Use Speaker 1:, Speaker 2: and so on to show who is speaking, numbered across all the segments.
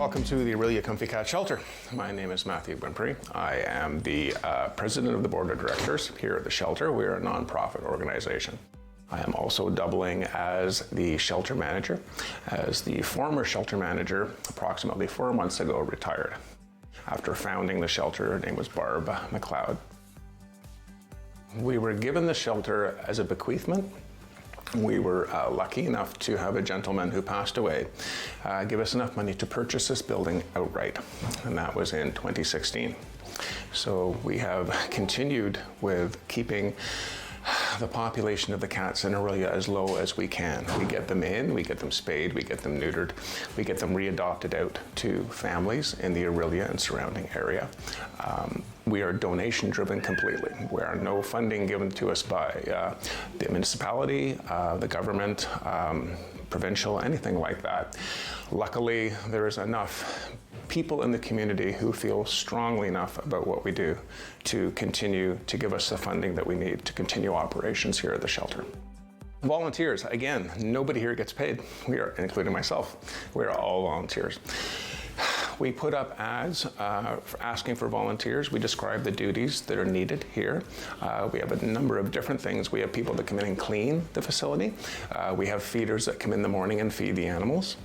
Speaker 1: Welcome to the Aurelia Comfie Cat Shelter. My name is Matthew Wimpery. I am the president of the board of directors here at the shelter. We are a nonprofit organization. I am also doubling as the shelter manager, as the former shelter manager approximately 4 months ago retired. After founding the shelter, her name was Barb McLeod. We were given the shelter as a bequeathment. We were lucky enough to have a gentleman who passed away give us enough money to purchase this building outright, and that was in 2016. So we have continued with keeping the population of the cats in Aurelia as low as we can. We get them in, we get them spayed, we get them neutered, we get them readopted out to families in the Aurelia and surrounding area. We are donation driven completely. There are no funding given to us by the municipality, the government, provincial, anything like that. Luckily, there is enough people in the community who feel strongly enough about what we do to continue to give us the funding that we need to continue operations here at the shelter. Volunteers, again, nobody here gets paid. We are, including myself, we are all volunteers. We put up ads asking for volunteers. We describe the duties that are needed here. We have a number of different things. We have people that come in and clean the facility. We have feeders that come in the morning and feed the animals.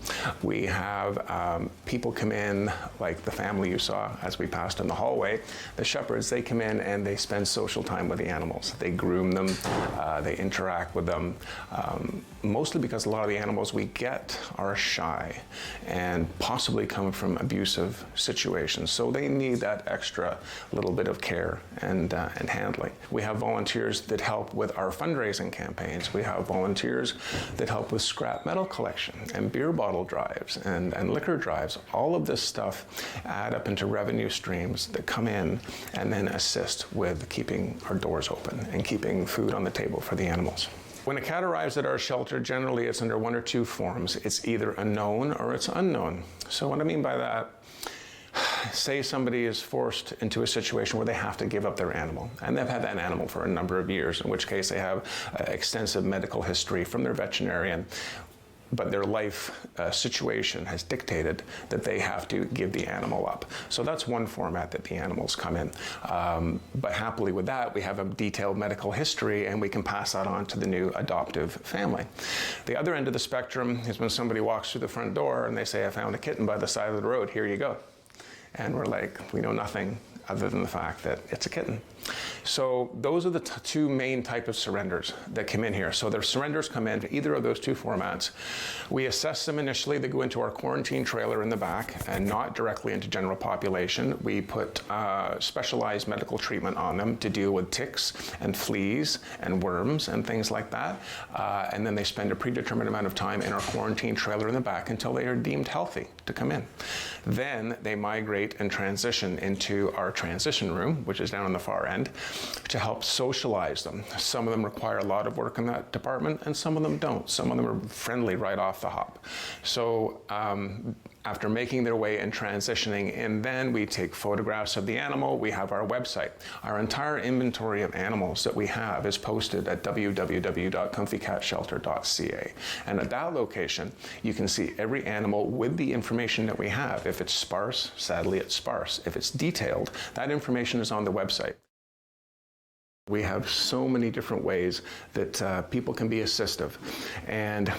Speaker 1: We have people come in, like the family you saw as we passed in the hallway. The shepherds, they come in and they spend social time with the animals. They groom them, they interact with them, mostly because a lot of the animals we get are shy and possibly come from abusive situations. So they need that extra little bit of care and handling. We have volunteers that help with our fundraising campaigns. We have volunteers that help with scrap metal collection and beer bottle drives and liquor drives. All of this stuff add up into revenue streams that come in and then assist with keeping our doors open and keeping food on the table for the animals. When a cat arrives at our shelter, generally it's under one or two forms. It's either a known or it's unknown. So what I mean by that, say somebody is forced into a situation where they have to give up their animal, and they've had that animal for a number of years, in which case they have extensive medical history from their veterinarian, but their life situation has dictated that they have to give the animal up. So that's one format that the animals come in. But happily with that, we have a detailed medical history and we can pass that on to the new adoptive family. The other end of the spectrum is when somebody walks through the front door and they say, I found a kitten by the side of the road, here you go. And we're like, we know nothing other than the fact that it's a kitten. So those are the two main type of surrenders that come in here. So their surrenders come in to either of those two formats. We assess them initially. They go into our quarantine trailer in the back and not directly into general population. We put specialized medical treatment on them to deal with ticks and fleas and worms and things like that. And then they spend a predetermined amount of time in our quarantine trailer in the back until they are deemed healthy to come in. Then they migrate and transition into our transition room, which is down on the far end, to help socialize them. Some of them require a lot of work in that department and some of them don't. Some of them are friendly right off the hop. So after making their way and transitioning, and then we take photographs of the animal. We have our website. Our entire inventory of animals that we have is posted at www.comfiecatshelter.ca. And at that location, you can see every animal with the information that we have. If it's sparse, sadly it's sparse. If it's detailed, that information is on the website. We have so many different ways that people can be assistive. And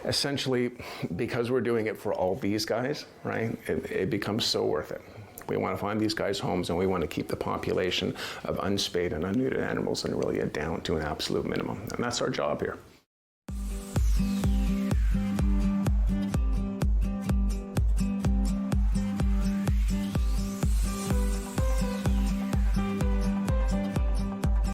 Speaker 1: essentially, because we're doing it for all these guys, right, it becomes so worth it. We want to find these guys homes and we want to keep the population of unspayed and unneutered animals in Aurelia down to an absolute minimum. And that's our job here.